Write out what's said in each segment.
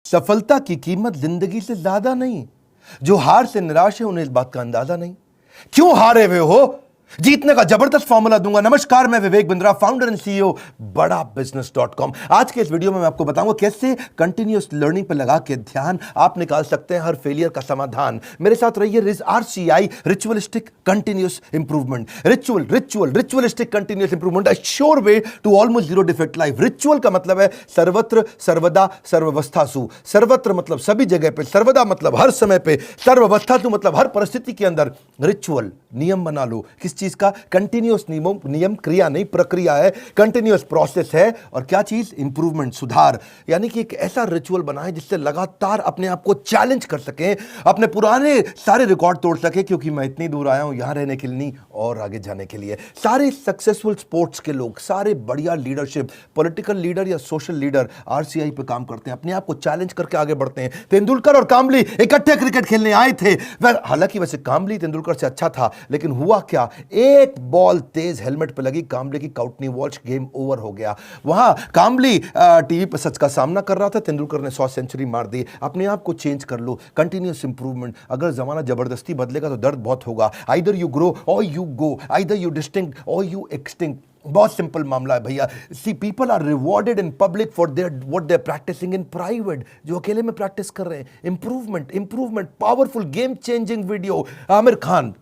सफलता की कीमत जिंदगी से ज्यादा नहीं। जो हार से निराश है उन्हें इस बात का अंदाजा नहीं। क्यों हारे हुए हो, जीतने का जबरदस्त फॉर्मूला दूंगा। नमस्कार, मैं Vivek Bindra, founder and CEO बड़ा बिजनेस.com। आज के इस वीडियो में मैं आपको बताऊंगा कैसे कंटिन्यूअस लर्निंग पर लगा के ध्यान आप निकाल सकते हैं हर फेलियर का समाधान। मेरे साथ रहिए। RCI, ritualistic continuous improvement. Ritualistic continuous improvement, a sure way to almost zero defect life. Ritual का मतलब है सर्वत्र, सर्वदा, सर्वावस्थासु। सर्वत्र मतलब सभी जगह पे, सर्वदा मतलब हर समय पे, सर्वावस्थासु मतलब हर परिस्थिति के अंदर। रिचुअल नियम बना लो। किस चीज का? कंटिन्यूअस नियम क्रिया नहीं, प्रक्रिया है, कंटिन्यूअस प्रोसेस है। और क्या चीज? इंप्रूवमेंट, सुधार। यानी कि एक ऐसा रिचुअल बनाए जिससे लगातार अपने आप को चैलेंज कर सके, अपने पुराने सारे रिकॉर्ड तोड़ सके। क्योंकि मैं इतनी दूर आया हूं यहां रहने के लिए नहीं, और आगे जाने के लिए। सारे सक्सेसफुल स्पोर्ट्स के लोग, सारे बढ़िया लीडरशिप, पॉलिटिकल लीडर या सोशल लीडर RCI पे काम करते हैं, अपने आप को चैलेंज करके आगे बढ़ते हैं। तेंदुलकर और कामली इकट्ठे क्रिकेट खेलने आए थे। हालांकि वैसे कामली तेंदुलकर से अच्छा था, लेकिन हुआ क्या? एक बॉल तेज हेलमेट पे लगी, कामली की काउटनी वॉच, गेम ओवर हो गया। वहां कामली टीवी पर सच का सामना कर रहा था, तेंदुलकर ने 100 सेंचुरी मार दी। अपने आप को चेंज कर लो, कंटिन्यूअस इंप्रूवमेंट। अगर जमाना जबरदस्ती बदलेगा तो दर्द बहुत होगा। Either you grow or you go, either you distinct or you extinct. बहुत सिंपल मामला है भैया। See, people are rewarded in public for their what they are practicing in private. जो अकेले में प्रैक्टिस कर रहे हैं, improvement, powerful, game changing video. Aamir Khan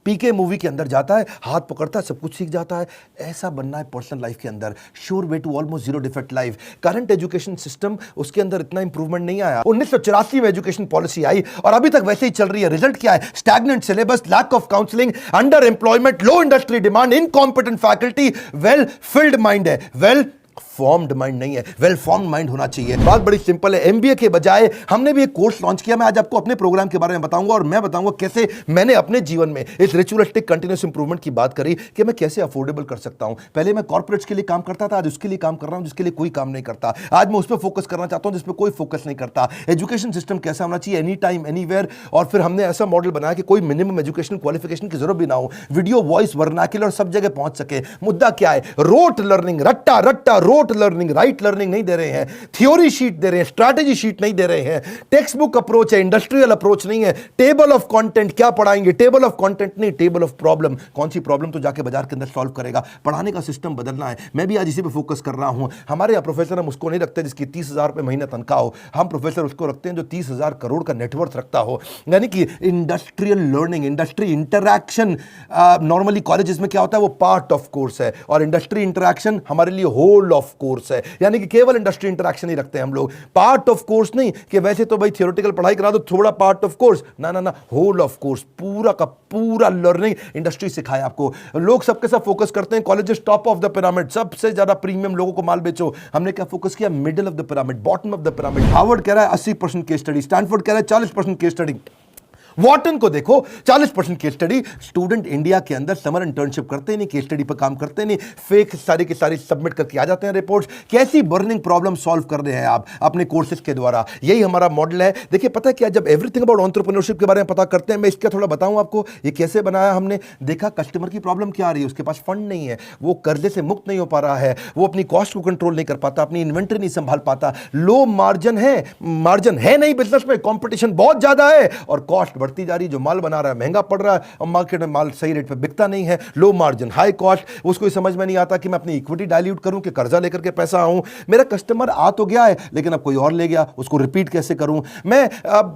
PK movie के अंदर जाता है, हाथ पकड़ता है, सब कुछ सीख जाता है। ऐसा बनना है पर्सनल लाइफ के अंदर। Sure way to almost zero defect life. Current education system, उसके अंदर इतना इंप्रूवमेंट नहीं आया। 1984 में एजुकेशन पॉलिसी आई और अभी तक वैसे ही चल रही है। रिजल्ट क्या है? Stagnant syllabus, lack of counselling, under employment, low industry demand, incompetent faculty. Well filled mind है, वेल फॉर्म्ड माइंड नहीं है, वेल फॉर्म्ड माइंड होना चाहिए। बात बड़ी सिंपल है। MBA के बजाय हमने भी एक कोर्स लॉन्च किया। मैं आज आपको अपने प्रोग्राम के बारे में बताऊंगा और मैं बताऊंगा कैसे मैंने अपने जीवन में इस रिचुअलिस्टिक कंटिन्यूअस इंप्रूवमेंट की बात करी कि मैं कैसे अफोर्डेबल कर सकता हूं। पहले मैं कॉर्पोरेट्स के लिए काम करता था, आज उसके लिए काम कर रहा हूं जिसके लिए कोई काम नहीं करता। आज मैं उस पर फोकस करना चाहता हूं जिस पर कोई फोकस नहीं करता। एजुकेशन सिस्टम कैसा होना चाहिए? Any time, anywhere. और फिर हमने ऐसा मॉडल बनाया कि कोई मिनिमम एजुकेशन क्वालिफिकेशन की जरूरत भी ना हो। वीडियो, वॉइस, वर्नाक्युलर सब जगह पहुंच सके। मुद्दा क्या है? रोट लर्निंग, रट्टा रोट लर्निंग, राइट लर्निंग नहीं दे रहे हैं। थ्योरी शीट दे रहे हैं, स्ट्रैटेजी शीट नहीं दे रहे हैं। टेक्स्ट बुक अप्रोच है, इंडस्ट्रियल अप्रोच नहीं है। टेबल ऑफ कंटेंट क्या पढ़ाएंगे? टेबल ऑफ कंटेंट नहीं, टेबल ऑफ प्रॉब्लम। कौन सी प्रॉब्लम तो जाके बाजार के अंदर सॉल्व करेगा। पढ़ाने का सिस्टम बदलना है। मैं भी आज इसी पे फोकस कर रहा हूं। हमारे यहाँ प्रोफेसर हम उसको नहीं रखते जिसकी 30,000 रुपए महीना तनख्वाह हो। हम प्रोफेसर उसको रखते हैं जो 30,000 करोड़ का नेटवर्थ रखता हो। यानी कि industrial learning, industry interaction. Normally colleges में क्या होता है? वो पार्ट ऑफ कोर्स है, और इंडस्ट्री इंटरैक्शन हमारे लिए होल ऑफ कोर्स है। यानी कि केवल इंडस्ट्री इंटरैक्शन ही रखते हैं हम लोग, पार्ट ऑफ कोर्स नहीं कि वैसे तो भाई थियोरेटिकल पढ़ाई करा दो, थोड़ा पार्ट ऑफ कोर्स। ना, होल ऑफ कोर्स, पूरा का पूरा लर्निंग इंडस्ट्री सिखाए आपको। लोग सबके सब फोकस करते हैं colleges top of the pyramid, सबसे ज्यादा प्रीमियम लोगों को माल बेचो। हमने क्या फोकस किया? Middle of the pyramid, bottom of the pyramid. Harvard कह रहा है 80% केस स्टडी, स्टैनफोर्ड कह रहा है 40% केस स्टडी। वॉटन को देखो 40% केस स्टडी। स्टूडेंट इंडिया के अंदर समर इंटर्नशिप करते नहीं, केस स्टडी पर काम करते नहीं, फेक सारी की सारी सबमिट करके आ जाते हैं रिपोर्ट्स। कैसी बर्निंग प्रॉब्लम सॉल्व कर रहे हैं आप अपने कोर्सेज के द्वारा? यही हमारा मॉडल है। देखिए पता है क्या, जब एवरीथिंग अबाउट एंटरप्रेन्योरशिप के बारे में पता करते हैं, मैं इसका थोड़ा बताऊं आपको ये कैसे बनाया हमने। देखा कस्टमर की प्रॉब्लम क्या आ रही है, उसके पास फंड नहीं है, वो कर्जे से मुक्त नहीं हो पा रहा है, वो अपनी कॉस्ट को कंट्रोल नहीं कर पाता, अपनी इन्वेंटरी नहीं संभाल पाता, लो मार्जिन है नहीं बिजनेस में, कॉम्पिटिशन बहुत ज्यादा है और कॉस्ट बढ़ती जा रही है। जो माल बना रहा है महंगा पड़ रहा है और मार्केट में माल सही रेट पे बिकता नहीं है। Low margin, high cost. उसको समझ में नहीं आता कि मैं अपनी इक्विटी डाइल्यूट करूं कि कर्जा लेकर के पैसा आऊं। मेरा कस्टमर आ तो गया है लेकिन अब कोई और ले गया, उसको रिपीट कैसे करूं। मैं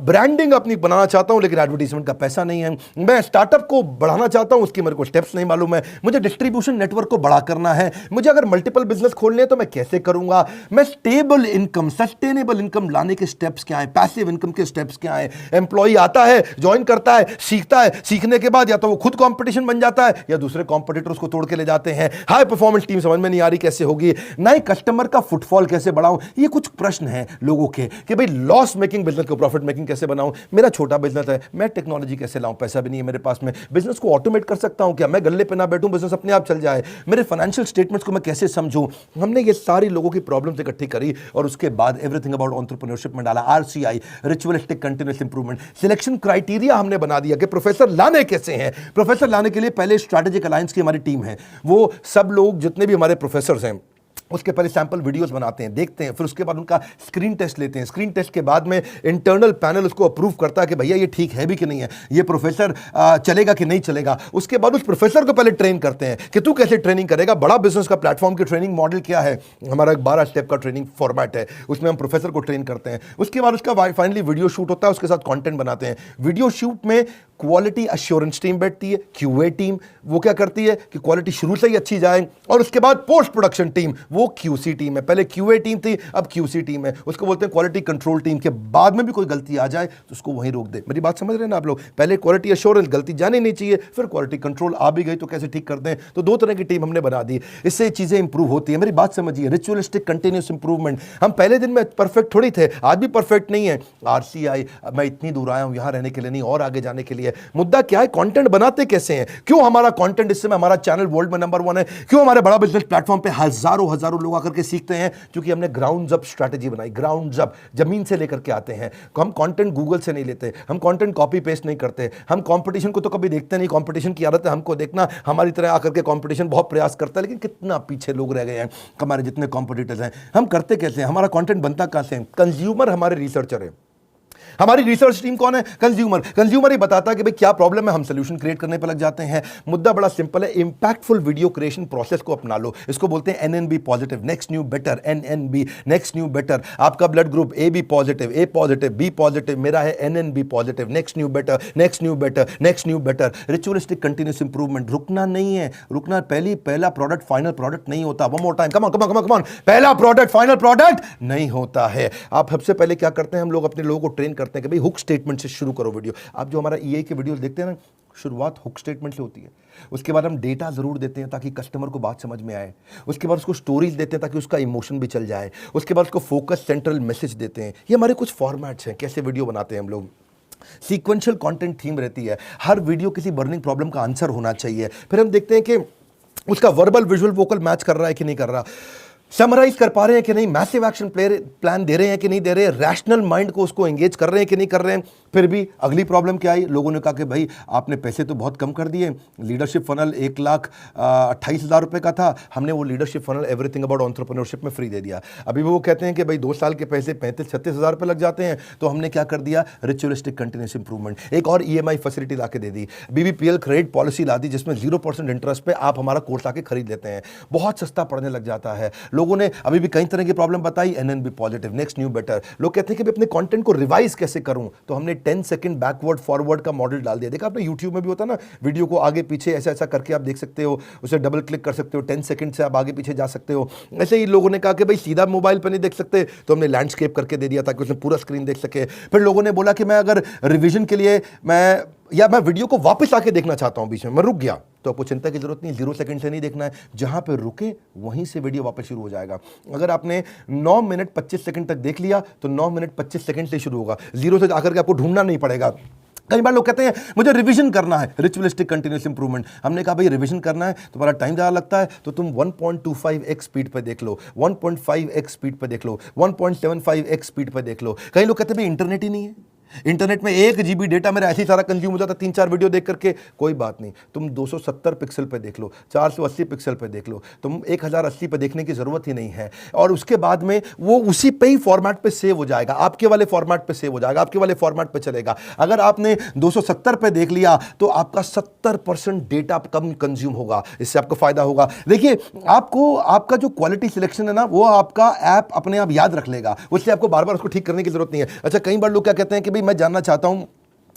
ब्रांडिंग अपनी बनाना चाहता हूं लेकिन एडवर्टाइजमेंट का पैसा नहीं है। मैं स्टार्टअप को बढ़ाना चाहता हूं, उसकी मेरे को स्टेप्स नहीं मालूम है। मुझे डिस्ट्रीब्यूशन नेटवर्क को बड़ा करना है। मुझे अगर मल्टीपल बिजनेस खोलने हैं तो मैं कैसे करूंगा। मैं स्टेबल इनकम, सस्टेनेबल इनकम लाने के स्टेप्स क्या है, पैसिव इनकम के स्टेप्स क्या है। एम्प्लॉई आता है, ज्वाइन करता है, सीखता है, सीखने के बाद या तो वो खुद कंपटीशन बन जाता है या दूसरे कंपटीटर उसको तोड़ के ले जाते हैं। हाई परफॉर्मेंस टीम समझ में नहीं आ रही कैसे होगी। नए कस्टमर का फुटफॉल कैसे बढ़ाऊं। ये कुछ प्रश्न हैं लोगों के कि भाई लॉस मेकिंग बिजनेस को प्रॉफिट मेकिंग कैसे बनाऊं। मेरा छोटा बिजनेस है, मैं टेक्नोलॉजी कैसे लाऊं, पैसा भी नहीं है मेरे पास में। बिजनेस को ऑटोमेट कर सकता हूं क्या? मैं गल्ले पे ना बैठूं, बिजनेस अपने आप चल जाए। मेरे फाइनेंशियल स्टेटमेंट्स को मैं कैसे समझूं। हमने ये सारी लोगों की प्रॉब्लम्स इकट्ठी करी और उसके बाद एवरीथिंग अबाउट एंटरप्रेन्योरशिप में डाला। RCI, ritualistic continuous improvement. Selection criteria हमने बना दिया कि प्रोफेसर लाने कैसे हैं। प्रोफेसर लाने के लिए पहले स्ट्रैटेजिक अलायंस की हमारी टीम है। वो सब लोग जितने भी हमारे प्रोफेसर हैं उसके पहले सैंपल वीडियोस बनाते हैं, देखते हैं, फिर उसके बाद उनका स्क्रीन टेस्ट लेते हैं। स्क्रीन टेस्ट के बाद में इंटरनल पैनल उसको अप्रूव करता है कि भैया ये ठीक है भी कि नहीं है, ये प्रोफेसर चलेगा कि नहीं चलेगा। उसके बाद उस प्रोफेसर को पहले ट्रेन करते हैं कि तू कैसे ट्रेनिंग करेगा। बड़ा बिजनेस का प्लेटफॉर्म की ट्रेनिंग मॉडल क्या है, हमारा एक 12 स्टेप का ट्रेनिंग फॉर्मेट है, उसमें हम प्रोफेसर को ट्रेन करते हैं। उसके बाद उसका फाइनली वीडियो शूट होता है, उसके साथ कंटेंट बनाते हैं। वीडियो शूट में क्वालिटी अश्योरेंस टीम बैठती है, क्यूए टीम, वो क्या करती है कि क्वालिटी शुरू से ही अच्छी जाए, और उसके बाद पोस्ट प्रोडक्शन टीम, वो क्यूसी टीम है। पहले क्यूए टीम थी, अब क्यूसी टीम है, उसको बोलते हैं क्वालिटी कंट्रोल टीम। के बाद में भी कोई गलती आ जाए तो उसको वहीं रोक दे। मेरी बात समझ रहे हैं ना आप लोग? पहले क्वालिटी अश्योरेंस, गलती जानी नहीं चाहिए, फिर क्वालिटी कंट्रोल, आ भी गई तो कैसे ठीक कर दें। तो 2 तरह की टीम हमने बना दी, इससे चीजें इंप्रूव होती है। मेरी बात समझिए, रिचुअलिस्टिक कंटिन्यूस इंप्रूवमेंट। हम पहले दिन में परफेक्ट थोड़ी थे, आज भी परफेक्ट नहीं है। आरसीआई, मैं इतनी दूर आया हूं यहां रहने के लिए नहीं, और आगे जाने के लिए। मुद्दा क्या है, कंटेंट बनाते कैसे हैं? क्यों हमारा कंटेंट इस समय हमारा चैनल वर्ल्ड में नंबर 1 है? क्यों हमारे बड़ा बिजनेस प्लेटफॉर्म पे हजारों लोग आकर के सीखते हैं? क्योंकि हमने ग्राउंड अप स्ट्रेटजी बनाई, ग्राउंड अप, जमीन से लेकर के आते हैं। हम कंटेंट गूगल से नहीं लेते, हम कंटेंट कॉपी पेस्ट नहीं करते, हम कंपटीशन को तो कभी देखते नहीं। कंपटीशन की आदत है हमको देखना, हमारी तरह आकर के कंपटीशन बहुत प्रयास करता है, लेकिन कितना पीछे लोग रह गए हैं हमारे जितने कॉम्पिटिटर्स हैं। हम करते कैसे हैं? हमारा कंटेंट बनता कहां से है? कंज्यूमर हमारे रिसर्चर है। हमारी रिसर्च टीम कौन है? कंज्यूमर। कंज्यूमर ही बताता है कि भाई क्या प्रॉब्लम है, हम सोल्यूशन क्रिएट करने पर लग जाते हैं। मुद्दा बड़ा सिंपल है, इंपैक्टफुल वीडियो क्रिएशन प्रोसेस को अपना लो। इसको बोलते हैं NNB positive, next new better, NNB, next new better. आपका blood group A B positive, A positive, B positive, मेरा है NNB positive, next new better, next new better, next new better. Ritualistic continuous improvement, रुकना नहीं है। रुकना, पहला product final product नहीं होता। One more time, come on, पहला प्रोडक्ट फाइनल प्रोडक्ट नहीं होता है। आप सबसे पहले क्या करते हैं, हम लोग अपने लोगों को ट्रेन करते हैं कि भाई हुक स्टेटमेंट से शुरू करो वीडियो। आप जो हमारा ईए के वीडियो देखते हैं ना, शुरुआत हुक स्टेटमेंट से होती है। उसके बाद हम डेटा जरूर देते हैं ताकि कस्टमर को बात समझ में आए। उसके बाद उसको स्टोरीज देते हैं ताकि उसका इमोशन भी चल जाए। उसके बाद उसको फोकस सेंट्रल मैसेज देते हैं। ये हमारे कुछ फॉर्मेट्स हैं, कैसे वीडियो बनाते हैं हम लोग। सीक्वेंशियल कंटेंट थीम रहती है, हर वीडियो किसी बर्निंग प्रॉब्लम का आंसर होना चाहिए। फिर हम देखते हैं कि उसका वर्बल विजुअल वोकल मैच कर रहा है कि नहीं कर रहा, समराइज कर पा रहे हैं कि नहीं, मैसिव एक्शन प्लान दे रहे हैं कि नहीं दे रहे, रैशनल माइंड को उसको एंगेज कर रहे हैं कि नहीं कर रहे हैं। फिर भी अगली प्रॉब्लम क्या आई, लोगों ने कहा कि भाई आपने पैसे तो बहुत कम कर दिए, लीडरशिप फनल 1,28,000 रुपए का था, हमने वो leadership funnel everything about entrepreneurship में फ्री दे दिया। अभी वो कहते हैं कि भाई 2 साल के पैसे 35-36 हज़ार रुपये लग जाते हैं। तो हमने क्या कर दिया, रिचुअलिस्टिक कंटिन्यूस इंप्रूवमेंट, एक और ईएमआई फैसिलिटी ला के दे दी, बीबीपीएल क्रेडिट पॉलिसी ला दी, जिसमें 0% इंटरेस्ट पे आप हमारा कोर्स आके खरीद लेते हैं। बहुत सस्ता पड़ने लग जाता है। लोगों ने अभी भी कई तरह की प्रॉब्लम बताई, NNB positive, next new better. लोग कहते हैं कि अपने कंटेंट को रिवाइज कैसे करूं, तो हमने 10 सेकंड बैकवर्ड फॉरवर्ड का मॉडल डाल दिया। देखा आपने यूट्यूब में भी होता है ना, वीडियो को आगे पीछे ऐसा ऐसा करके आप देख सकते हो, उसे डबल क्लिक कर सकते हो, 10 सेकंड से आप आगे पीछे जा सकते हो। ऐसे ही लोगों ने कहा कि भाई सीधा मोबाइल पर नहीं देख सकते, तो हमने लैंडस्केप करके दे दिया ताकि उसमें पूरा स्क्रीन देख सके। फिर लोगों ने बोला कि मैं अगर रिविजन के लिए मैं वीडियो को वापस आके देखना चाहता हूं, बीच में मैं रुक गया, तो आपको चिंता की जरूरत नहीं, 0 सेकंड से नहीं देखना है, जहां पे रुके वहीं से वीडियो वापस शुरू हो जाएगा। अगर आपने 9 मिनट 25 सेकंड तक देख लिया तो 9 मिनट 25 सेकंड से शुरू होगा, 0 से आकर के आपको ढूंढना नहीं पड़ेगा। कई बार लोग कहते हैं मुझे रिवीजन करना है, रिचुअलिस्टिक कंटिन्यूस इंप्रूवमेंट। हमने कहा भाई रिवीजन करना है, तुम्हारा टाइम ज़्यादा लगता है तो तुम 1.25x स्पीड पे देख लो, 1.5x स्पीड पे देख लो, 1.75x स्पीड पे देख लो। कई लोग कहते हैं भाई इंटरनेट ही नहीं है, इंटरनेट में 1 GB डेटा मेरा ऐसे ही सारा कंज्यूम हो जाता, 3-4 वीडियो देख करके। कोई बात नहीं, तुम 270 पिक्सल पे देख लो, 480 पिक्सल पे देख लो, तुम 1080 पे देखने की जरूरत ही नहीं है। और उसके बाद में वो उसी पे ही फॉर्मेट पे सेव हो जाएगा, आपके वाले फॉर्मेट पे सेव हो जाएगा, आपके वाले फॉर्मेट पे चलेगा। अगर आपने 270 पे देख लिया तो आपका 70% डेटा कम कंज्यूम होगा, इससे आपको फायदा होगा। देखिए आपको आपका जो क्वालिटी सिलेक्शन है ना, वो आपका ऐप अपने आप याद रख लेगा, उससे आपको बार बार उसको ठीक करने की जरूरत नहीं है। अच्छा, कई बार लोग क्या कहते हैं कि भाई मैं जानना चाहता हूं,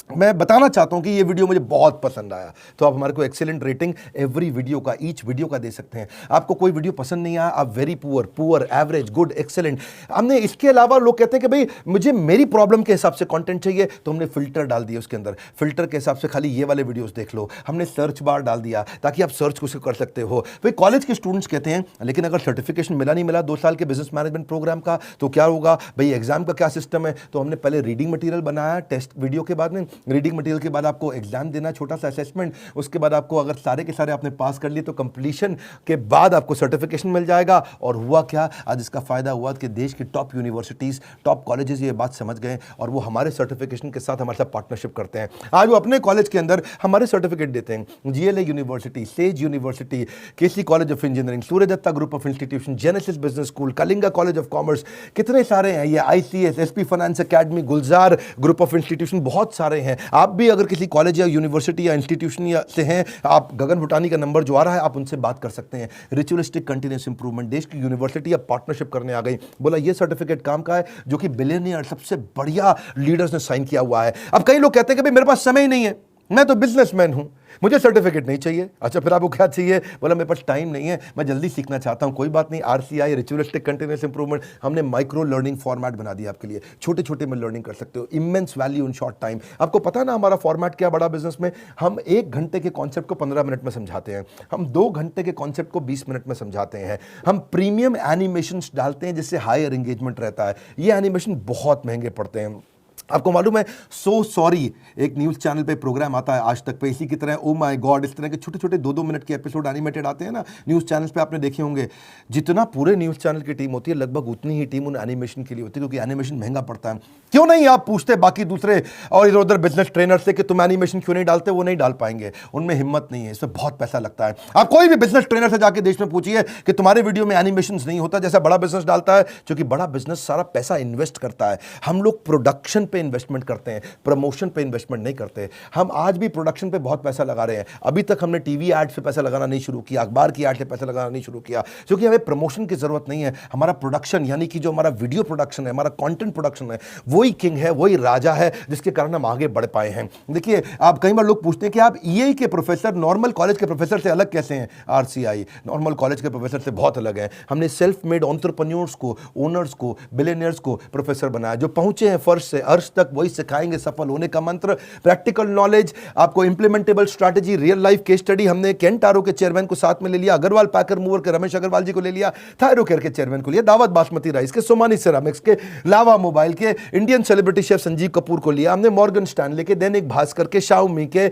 मैं बताना चाहता हूं कि ये वीडियो मुझे बहुत पसंद आया, तो आप हमारे को एक्सीलेंट रेटिंग एवरी वीडियो का, ईच वीडियो का दे सकते हैं। आपको कोई वीडियो पसंद नहीं आया, आप very poor, average, good, excellent. हमने इसके अलावा लोग कहते हैं कि भाई मुझे मेरी प्रॉब्लम के हिसाब से कंटेंट चाहिए, तो हमने फिल्टर डाल दिया उसके अंदर, फिल्टर के हिसाब से खाली ये वाले वीडियोस देख लो। हमने सर्च बार डाल दिया ताकि आप सर्च कुछ कर सकते हो। भाई कॉलेज के स्टूडेंट्स कहते हैं लेकिन अगर सर्टिफिकेशन मिला नहीं मिला 2 साल के बिजनेस मैनेजमेंट प्रोग्राम का, तो क्या होगा भाई, एग्जाम का क्या सिस्टम है। तो हमने पहले रीडिंग मटेरियल बनाया टेस्ट वीडियो के बाद में, रीडिंग मटेरियल के बाद आपको एग्जाम देना, छोटा सा असेसमेंट, उसके बाद आपको अगर सारे के सारे आपने पास कर लिए तो कंप्लीशन के बाद आपको सर्टिफिकेशन मिल जाएगा। और हुआ क्या, आज इसका फायदा हुआ कि देश की टॉप यूनिवर्सिटीज, टॉप कॉलेजेस ये बात समझ गए और वो हमारे सर्टिफिकेशन के साथ हमारे साथ पार्टनरशिप करते हैं। आज वो अपने कॉलेज के अंदर हमारे सर्टिफिकेट देते हैं। GLA university, Sage university, KC college of engineering, Surya Datta group of institution, Genesis business school, Kalinga college of commerce, कितने सारे हैं ये, ICS, SP finance academy, Gulzar group of institution, बहुत सारे हैं। आप भी अगर किसी कॉलेज या यूनिवर्सिटी या इंस्टीट्यूशन से हैं, आप गगन भुटानी का नंबर जो आ रहा है आप उनसे बात कर सकते हैं। रिचुअलिस्टिक कंटिन्यूस इंप्रूवमेंट, देश की यूनिवर्सिटी अब पार्टनरशिप करने आ गई। बोला ये सर्टिफिकेट काम का है जो कि बिलियनियर सबसे बढ़िया लीडर्स ने साइन किया हुआ है। अब कई लोग कहते हैं कि भाई मेरे पास समय ही नहीं है, मैं तो बिजनेसमैन हूं, मुझे सर्टिफिकेट नहीं चाहिए। अच्छा फिर आपको क्या चाहिए? बोला मेरे पास टाइम नहीं है, मैं जल्दी सीखना चाहता हूं। कोई बात नहीं, आरसीआई, रिचुअलिस्टिक कंटिन्यूअस इंप्रूवमेंट, हमने माइक्रो लर्निंग फॉर्मेट बना दिया आपके लिए। छोटे छोटे में लर्निंग कर सकते हो, immense value in short time. आपको पता ना हमारा फॉर्मेट क्या बड़ा बिजनेस में, हम 1 घंटे के कॉन्सेप्ट को 15 मिनट में समझाते हैं, हम 2 घंटे के कॉन्सेप्ट को 20 मिनट में समझाते हैं, हम प्रीमियम एनिमेशन डालते हैं जिससे हायर एंगेजमेंट रहता है। ये एनिमेशन बहुत महंगे पड़ते हैं। आपको मालूम है, सो सॉरी एक न्यूज़ चैनल पे प्रोग्राम आता है आज तक पे, इसी की तरह ओ माय गॉड, इस तरह के छोटे छोटे 2-2 मिनट के एपिसोड एनिमेटेड आते हैं ना न्यूज़ चैनल्स पे, आपने देखे होंगे। जितना पूरे न्यूज़ चैनल की टीम होती है लगभग उतनी ही टीम उन एनिमेशन के लिए होती है, क्योंकि एनिमेशन महंगा पड़ता है। क्यों नहीं आप पूछते बाकी दूसरे और इधर उधर बिजनेस ट्रेनर से कि तुम एनिमेशन क्यों नहीं डालते? वो नहीं डाल पाएंगे, उनमें हिम्मत नहीं है, इसमें बहुत पैसा लगता है। आप कोई भी बिजनेस ट्रेनर से जाके देश में पूछिए कि तुम्हारे वीडियो में एनिमेशन नहीं होता जैसा बड़ा बिजनेस डालता है, क्योंकि बड़ा बिजनेस सारा पैसा इन्वेस्ट करता है। हम लोग प्रोडक्शन पे इन्वेस्टमेंट करते हैं, प्रमोशन पे इन्वेस्टमेंट नहीं करते। हम आज भी प्रोडक्शन पे बहुत पैसा लगा रहे हैं। अभी तक हमने टीवी एड से पैसा लगाना नहीं शुरू किया, अखबार की एड से पैसा लगाना नहीं शुरू किया, क्योंकि हमें प्रमोशन की जरूरत नहीं है। हमारा प्रोडक्शन यानी कि जो हमारा वीडियो प्रोडक्शन है, हमारा कंटेंट प्रोडक्शन है, वही किंग है, वही राजा है, जिसके कारण हम आगे बढ़ पाए हैं। देखिए, आप कई बार लोग पूछते हैं कि आप ईए के प्रोफेसर नॉर्मल कॉलेज के प्रोफेसर से अलग कैसे हैं? आरसीआई नॉर्मल कॉलेज के प्रोफेसर से बहुत अलग है। हमने सेल्फ मेड एंटरप्रेन्योर्स को, ओनर्स को, बिलियनियर्स को प्रोफेसर बनाया, जो पहुंचे हैं फर्श से अर्श तक, वही सिखाएंगे सफल होने का मंत्र, प्रैक्टिकल नॉलेज, आपको implementable strategy, real life case study. हमने केंटारो के चेयरमैन को साथ में ले लिया, अग्रवाल पैकर मूवर के रमेश अग्रवाल जी को ले लिया, थायरोकेयर के चेयरमैन को लिया, दावत बासमती राइस के, सोमानी सिरामिक्स के, लावा मोबाइल के Indian celebrity chef Sanjeev Kapoor को लिया हमने, मॉर्गन स्टैनले के, दैनिक भास्कर के, शाओमी के,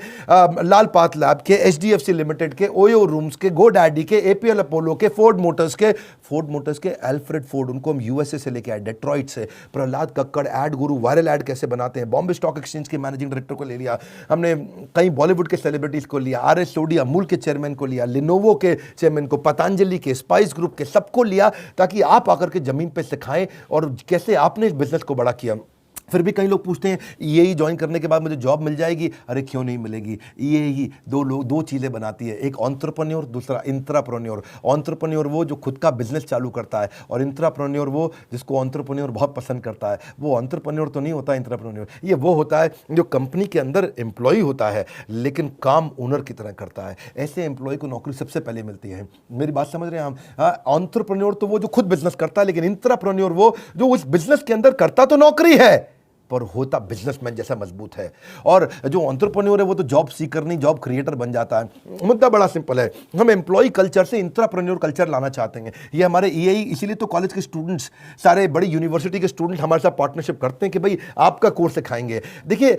लाल पात लैब के, एचडीएफसी लिमिटेड के, ओयो रूम्स के, गोडैडी के, एपीएल अपोलो के, फोर्ड मोटर्स के एल्फ्रेड फोर्ड, उनको हम यूएसए से लेके आए, डेट्रॉइट से। प्रहलाद कक्कड़, एड गुरु, वायरल एड कैसे बनाते हैं, बॉम्बे स्टॉक एक्सचेंज के मैनेजिंग डायरेक्टर को ले लिया हमने, कई बॉलीवुड के सेलिब्रिटीज को लिया, आरएस सोडी अमूल के चेयरमैन को लिया, लिनोवो के चेयरमैन को, पतंजलि के, स्पाइस ग्रुप के, सबको लिया ताकि आप आकर के जमीन पे सिखाएं और कैसे आपने इस बिजनेस को बड़ा किया। फिर भी कई लोग पूछते हैं ईएई ज्वाइन करने के बाद मुझे जॉब मिल जाएगी? अरे क्यों नहीं मिलेगी। ईएई दो चीज़ें बनाती है, एक एंटरप्रेन्योर, दूसरा इंट्राप्रेन्योर। एंटरप्रेन्योर वो जो खुद का बिजनेस चालू करता है, और इंट्राप्रेन्योर वो जिसको एंटरप्रेन्योर बहुत पसंद करता है। वो एंटरप्रेन्योर तो नहीं होता इंट्राप्रेन्योर, ये वो होता है जो कंपनी के अंदर एम्प्लॉय होता है लेकिन काम ओनर की तरह करता है। ऐसे एम्प्लॉय को नौकरी सबसे पहले मिलती है। मेरी बात समझ रहे हैं हम? एंटरप्रेन्योर तो वो जो खुद बिजनेस करता है, लेकिन इंट्राप्रेन्योर वो जो उस बिजनेस के अंदर करता तो नौकरी है पर होता बिजनेसमैन जैसा मजबूत है। और जो एंटरप्रेन्योर है वो तो जॉब सीकर नहीं, जॉब क्रिएटर बन जाता है। मुद्दा बड़ा सिंपल है, हम एम्प्लॉय कल्चर से इंट्राप्रेन्योर कल्चर लाना चाहते हैं। ये हमारे ईएई, इसीलिए तो कॉलेज के स्टूडेंट्स, सारे बड़ी यूनिवर्सिटी के स्टूडेंट हमारे साथ पार्टनरशिप करते हैं कि भाई आपका कोर्स सिखाएंगे। देखिए,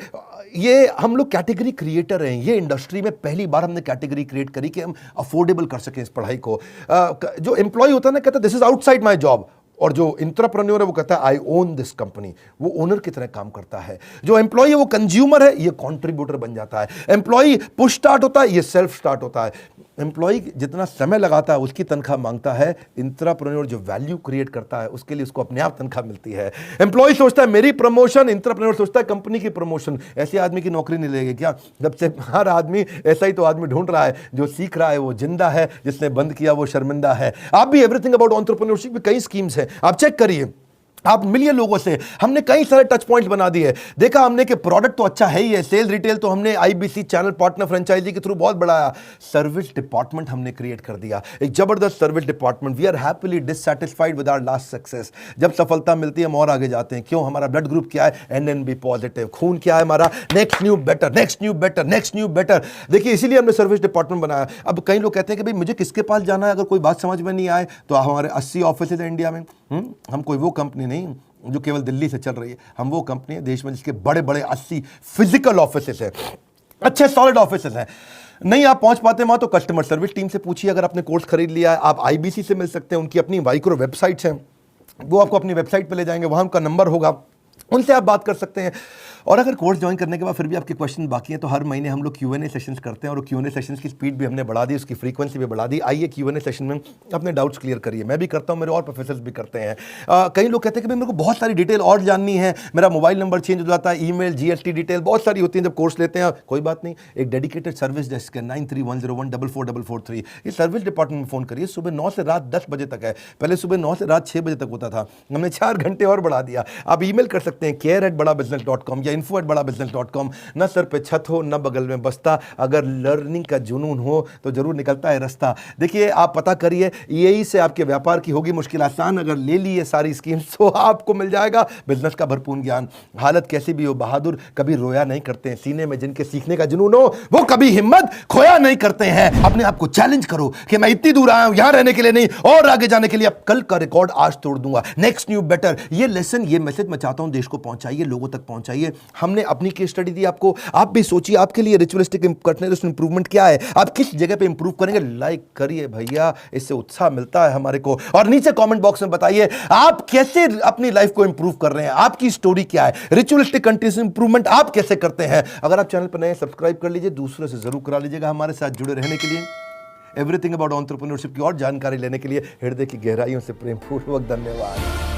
ये हम लोग कैटेगरी क्रिएटर हैं। ये इंडस्ट्री में पहली बार हमने कैटेगरी क्रिएट करी कि हम अफोर्डेबल कर सकें इस पढ़ाई को। जो एम्प्लॉय होता है ना, कहता है this is outside my job, और जो इंट्राप्रेन्योर है वो कहता है आई ओन दिस कंपनी, वो ओनर की तरह काम करता है। जो एम्प्लॉय है वो कंज्यूमर है, ये कंट्रीब्यूटर बन जाता है। एम्प्लॉय पुश स्टार्ट होता है, ये सेल्फ स्टार्ट होता है। एम्प्लॉय जितना समय लगाता है उसकी तनख्वाह मांगता है, इंट्राप्रेन्योर जो वैल्यू क्रिएट करता है उसके लिए उसको अपने आप तनख्वाह मिलती है। एम्प्लॉय सोचता है मेरी प्रमोशन, इंट्राप्रेन्योर सोचता है कंपनी की प्रमोशन। ऐसे आदमी की नौकरी नहीं लगेगी क्या? जब से हर आदमी ऐसा ही तो आदमी ढूंढ रहा है, जो सीख रहा है वो जिंदा है, जिसने बंद किया वो शर्मिंदा है। आप भी एवरीथिंग अबाउट एंटरप्रेन्योरशिप में कई स्कीम्स हैं, आप चेक करिए। आप मिलिए लोगों से, हमने कई सारे टच पॉइंट्स बना दिए। देखा हमने कि प्रोडक्ट तो अच्छा है ही है, सेल रिटेल तो हमने आईबीसी चैनल पार्टनर फ्रेंचाइजी के थ्रू बहुत बढ़ाया। सर्विस डिपार्टमेंट हमने क्रिएट कर दिया, एक जबरदस्त service department. We are happily dissatisfied with our last success. जब सफलता मिलती है हम और आगे जाते हैं। क्यों? हमारा ब्लड ग्रुप क्या है? NNB positive. खून क्या है हमारा? Next new better, next new better, next new better. देखिए, इसीलिए हमने सर्विस डिपार्टमेंट बनाया। अब कई लोग कहते हैं कि भाई मुझे किसके पास जाना है अगर कोई बात समझ में नहीं आए, तो हमारे 80 ऑफिस है इंडिया में। हम कोई वो कंपनी नहीं, जो केवल दिल्ली से चल रही है। हम वो कंपनी है देश में जिसके बड़े बड़े 80 फिजिकल ऑफिसेस हैं, अच्छे सॉलिड ऑफिसेस हैं। नहीं आप पहुंच पाते वहां तो कस्टमर सर्विस टीम से पूछिए। अगर आपने कोर्स खरीद लिया है, आप आईबीसी से मिल सकते हैं, उनकी अपनी माइक्रो वेबसाइट्स हैं, वो आपको अपनी वेबसाइट पे ले जाएंगे, वहां उनका नंबर होगा, उनसे आप बात कर सकते हैं। और अगर कोर्स ज्वाइन करने के बाद फिर भी आपके क्वेश्चन बाकी हैं तो हर महीने हम लोग Q&A सेशंस करते हैं, और Q&A सेशंस की स्पीड भी हमने बढ़ा दी, उसकी फ्रीक्वेंसी भी बढ़ा दी। आइए Q&A सेशन में अपने डाउट्स क्लियर करिए। मैं भी करता हूं, मेरे और प्रोफेसर्स भी करते हैं। कई लोग कहते हैं कि भाई मेरे को बहुत सारी डिटेल और जाननी है, मेरा मोबाइल नंबर चेंज हो जाता है, ईमेल, GST डिटेल बहुत सारी होती है जब कोर्स लेते हैं। कोई बात नहीं, एक डेडिकेटेड सर्विस डेस्क है 9310144443, ये सर्विस डिपार्टमेंट में फ़ोन करिए। सुबह 9 से रात 10 बजे तक है, पहले सुबह 9 से रात 6 बजे तक होता था, हमने 4 घंटे और बढ़ा दिया। आप ईमेल कर सकते हैं care@badabusiness.com या info@badabusiness.com। न सर पे छत हो न बगल में बस्ता, अगर लर्निंग का जुनून हो तो जरूर निकलता है रास्ता। देखिए आप पता करिए, यही से आपके व्यापार की होगी मुश्किल आसान। अगर ले ली ये सारी स्कीम्स तो आपको मिल जाएगा बिजनेस का भरपूर ज्ञान। हालत कैसी भी हो, बहादुर कभी रोया नहीं करते हैं। सीने में जिनके सीखने का जुनून हो वो कभी हिम्मत खोया नहीं करते हैं। अपने आप को चैलेंज करो कि मैं इतनी दूर आया हूं यहां रहने के लिए नहीं, और आगे जाने के लिए। अब कल का रिकॉर्ड आज तोड़ दूंगा, नेक्स्ट न्यू बेटर। ये लेसन, ये मैसेज मैं चाहता हूं देश को पहुंचाइए, लोगों तक पहुंचाइए। हमने अपनी केस स्टडी दी आपको, आप भी सोचिए आपके लिए रिचुअलिस्टिक कंटिन्यूअस इंप्रूवमेंट क्या है, आप किस जगह पे इंप्रूव करेंगे। लाइक करिए भैया, इससे उत्साह मिलता है हमारे को। और नीचे कमेंट बॉक्स में बताइए आप कैसे अपनी लाइफ को इंप्रूव कर रहे हैं, आपकी स्टोरी क्या है, रिचुअलिस्टिक कंटिन्यूअस इंप्रूवमेंट आप कैसे करते हैं। अगर आप चैनल पर नए, सब्सक्राइब कर लीजिए, दूसरों से जरूर करा लीजिएगा। हमारे साथ जुड़े रहने के लिए, एवरीथिंग अबाउट एंटरप्रेन्योरशिप की और जानकारी लेने के लिए हृदय की गहराइयों से प्रेमपूर्वक धन्यवाद।